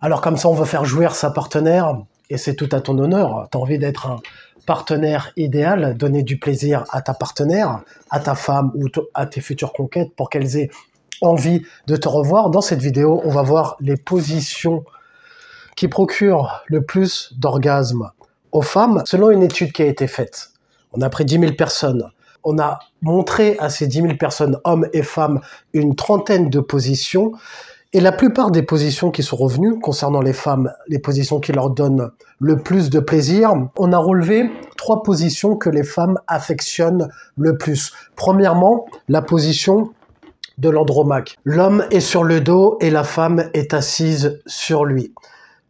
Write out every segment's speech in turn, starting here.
Alors comme ça, on veut faire jouir sa partenaire, et c'est tout à ton honneur. Tu as envie d'être un partenaire idéal, donner du plaisir à ta partenaire, à ta femme ou à tes futures conquêtes pour qu'elles aient envie de te revoir. Dans cette vidéo, on va voir les positions qui procurent le plus d'orgasmes aux femmes, selon une étude qui a été faite. On a pris 10 000 personnes. On a montré à ces 10 000 personnes, hommes et femmes, une trentaine de positions. Et la plupart des positions qui sont revenues, concernant les femmes, les positions qui leur donnent le plus de plaisir, on a relevé 3 positions que les femmes affectionnent le plus. Premièrement, la position de l'andromaque. L'homme est sur le dos et la femme est assise sur lui.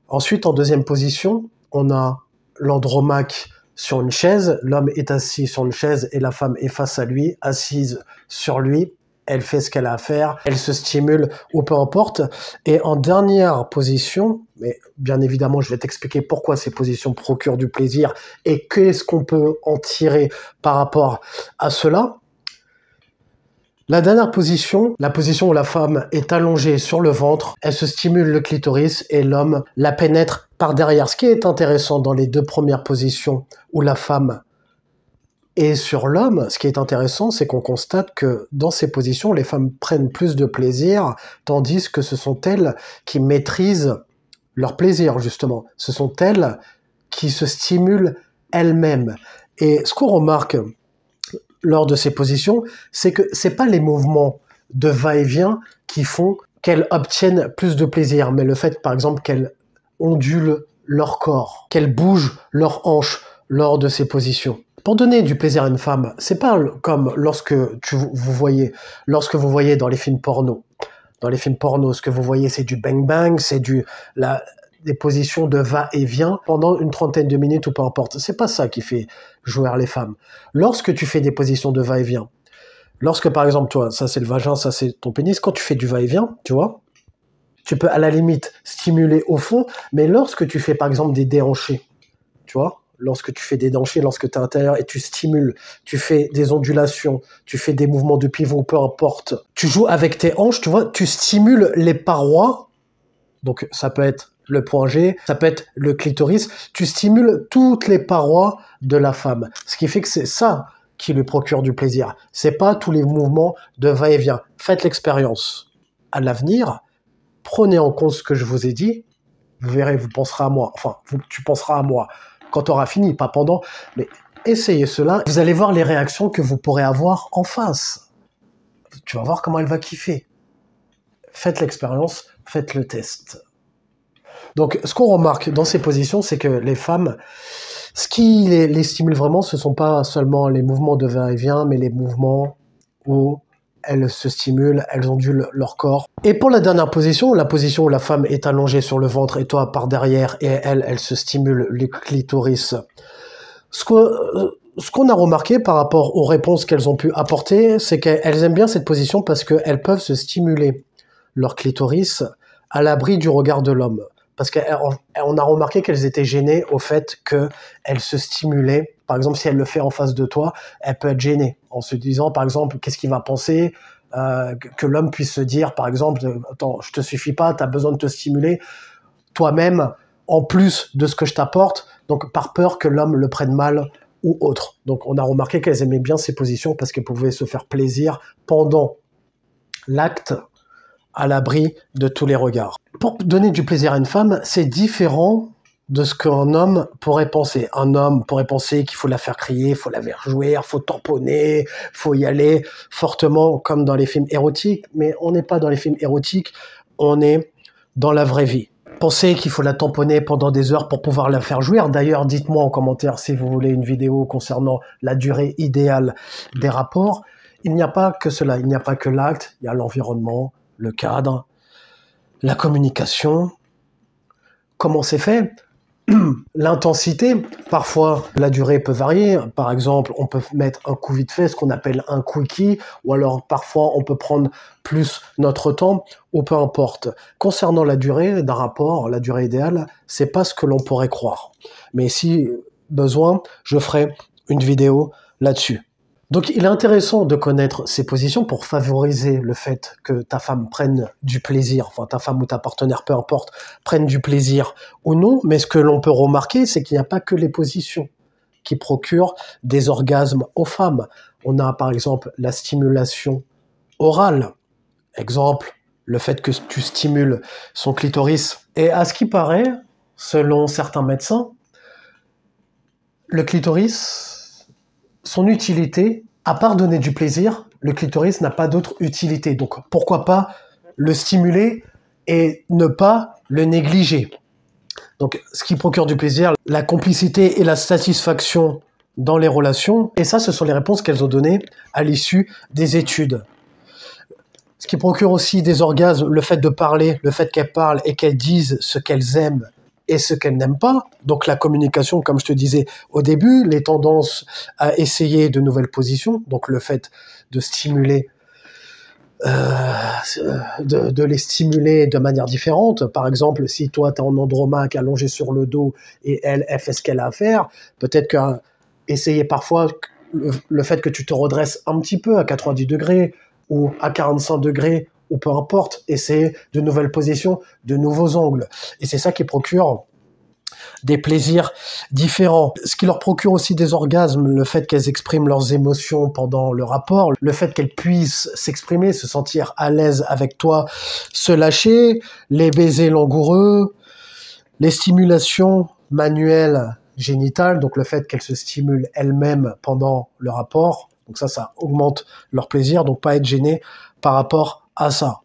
Ensuite, en deuxième position, on a l'andromaque sur une chaise. L'homme est assis sur une chaise et la femme est face à lui, assise sur lui. Elle fait ce qu'elle a à faire, elle se stimule ou peu importe. Et en dernière position, mais bien évidemment, je vais t'expliquer pourquoi ces positions procurent du plaisir et qu'est-ce qu'on peut en tirer par rapport à cela. La dernière position, la position où la femme est allongée sur le ventre, elle se stimule le clitoris et l'homme la pénètre par derrière. Ce qui est intéressant dans les 2 premières positions où la femme est sur l'homme, ce qui est intéressant, c'est qu'on constate que dans ces positions, les femmes prennent plus de plaisir, tandis que ce sont elles qui maîtrisent leur plaisir, justement. Ce sont elles qui se stimulent elles-mêmes. Et ce qu'on remarque lors de ces positions, c'est que c'est pas les mouvements de va-et-vient qui font qu'elles obtiennent plus de plaisir, mais le fait, par exemple, qu'elles ondulent leur corps, qu'elles bougent leurs hanches lors de ces positions. Pour donner du plaisir à une femme, c'est pas comme lorsque vous voyez dans les films porno. Dans les films porno, ce que vous voyez, c'est du bang-bang, c'est des positions de va-et-vient pendant une trentaine de minutes ou peu importe. C'est pas ça qui fait jouir les femmes. Lorsque tu fais des positions de va-et-vient, lorsque par exemple, toi, ça c'est le vagin, ça c'est ton pénis, quand tu fais du va-et-vient, tu vois, tu peux à la limite stimuler au fond, mais lorsque tu fais par exemple des déhanchés, tu vois, lorsque tu fais des déhanchés, lorsque tu es à l'intérieur et tu stimules, tu fais des ondulations, tu fais des mouvements de pivot, peu importe, tu joues avec tes hanches, tu vois, tu stimules les parois, donc ça peut être le point G, ça peut être le clitoris, tu stimules toutes les parois de la femme. Ce qui fait que c'est ça qui lui procure du plaisir. C'est pas tous les mouvements de va-et-vient. Faites l'expérience. À l'avenir, prenez en compte ce que je vous ai dit, vous verrez, vous penserez à moi, enfin, tu penseras à moi quand tu auras fini, pas pendant, mais essayez cela, vous allez voir les réactions que vous pourrez avoir en face. Tu vas voir comment elle va kiffer. Faites l'expérience, faites le test. Donc, ce qu'on remarque dans ces positions, c'est que les femmes, ce qui les stimule vraiment, ce ne sont pas seulement les mouvements de va-et-vient, mais les mouvements où elles se stimulent, elles ondulent leur corps. Et pour la dernière position, la position où la femme est allongée sur le ventre et toi par derrière, et elle se stimule le clitoris. Ce qu'on a remarqué par rapport aux réponses qu'elles ont pu apporter, c'est qu'elles aiment bien cette position parce qu'elles peuvent se stimuler leur clitoris à l'abri du regard de l'homme. Parce qu'on a remarqué qu'elles étaient gênées au fait qu'elles se stimulaient. Par exemple, si elle le fait en face de toi, elle peut être gênée en se disant, par exemple, qu'est-ce qu'il va penser, que l'homme puisse se dire, par exemple, attends, je te suffis pas, tu as besoin de te stimuler toi-même, en plus de ce que je t'apporte, donc par peur que l'homme le prenne mal ou autre. Donc on a remarqué qu'elles aimaient bien ces positions parce qu'elles pouvaient se faire plaisir pendant l'acte, à l'abri de tous les regards. Pour donner du plaisir à une femme, c'est différent de ce qu'un homme pourrait penser. Un homme pourrait penser qu'il faut la faire crier, il faut la faire jouer, il faut tamponner, il faut y aller fortement comme dans les films érotiques, mais on n'est pas dans les films érotiques, on est dans la vraie vie. Pensez qu'il faut la tamponner pendant des heures pour pouvoir la faire jouir. D'ailleurs, dites-moi en commentaire si vous voulez une vidéo concernant la durée idéale des rapports. Il n'y a pas que cela, il n'y a pas que l'acte, il y a l'environnement, le cadre, la communication, comment c'est fait, l'intensité, parfois la durée peut varier, par exemple on peut mettre un coup vite fait, ce qu'on appelle un quickie, ou alors parfois on peut prendre plus notre temps, ou peu importe. Concernant la durée d'un rapport, la durée idéale, c'est pas ce que l'on pourrait croire. Mais si besoin, je ferai une vidéo là-dessus. Donc il est intéressant de connaître ces positions pour favoriser le fait que ta femme prenne du plaisir, enfin ta femme ou ta partenaire, peu importe, prenne du plaisir ou non. Mais ce que l'on peut remarquer, c'est qu'il n'y a pas que les positions qui procurent des orgasmes aux femmes. On a par exemple la stimulation orale. Exemple, le fait que tu stimules son clitoris. Et à ce qui paraît, selon certains médecins, le clitoris, son utilité, à part donner du plaisir, le clitoris n'a pas d'autre utilité. Donc pourquoi pas le stimuler et ne pas le négliger. Donc ce qui procure du plaisir, la complicité et la satisfaction dans les relations. Et ça, ce sont les réponses qu'elles ont données à l'issue des études. Ce qui procure aussi des orgasmes, le fait de parler, le fait qu'elles parlent et qu'elles disent ce qu'elles aiment et ce qu'elles n'aiment pas. Donc la communication, comme je te disais au début, les tendances à essayer de nouvelles positions, donc le fait de stimuler, de les stimuler de manière différente. Par exemple, si toi tu es en andromaque allongé sur le dos et elle fait ce qu'elle a à faire, peut-être qu'essayer parfois le fait que tu te redresses un petit peu à 90 degrés, ou à 45 degrés, ou peu importe, essayer de nouvelles positions, de nouveaux angles. Et c'est ça qui procure des plaisirs différents. Ce qui leur procure aussi des orgasmes, le fait qu'elles expriment leurs émotions pendant le rapport, le fait qu'elles puissent s'exprimer, se sentir à l'aise avec toi, se lâcher, les baisers langoureux, les stimulations manuelles génitales, donc le fait qu'elles se stimulent elles-mêmes pendant le rapport. Donc ça augmente leur plaisir, donc pas être gêné par rapport à ça.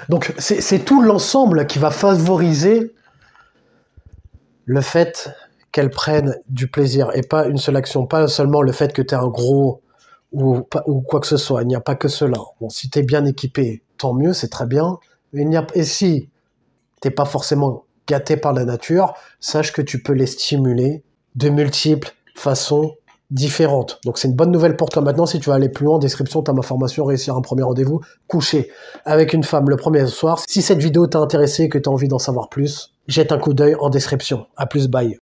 Donc c'est tout l'ensemble qui va favoriser le fait qu'elles prennent du plaisir et pas une seule action, pas seulement le fait que tu es un gros ou quoi que ce soit. Il n'y a pas que cela. Bon, si tu es bien équipé, tant mieux, c'est très bien. Et si tu n'es pas forcément gâté par la nature, sache que tu peux les stimuler de multiples façons différentes. Donc c'est une bonne nouvelle pour toi. Maintenant, si tu veux aller plus loin, en description, tu as ma formation Réussir un premier rendez-vous, coucher avec une femme le premier soir. Si cette vidéo t'a intéressé et que tu as envie d'en savoir plus, jette un coup d'œil en description. À plus, bye.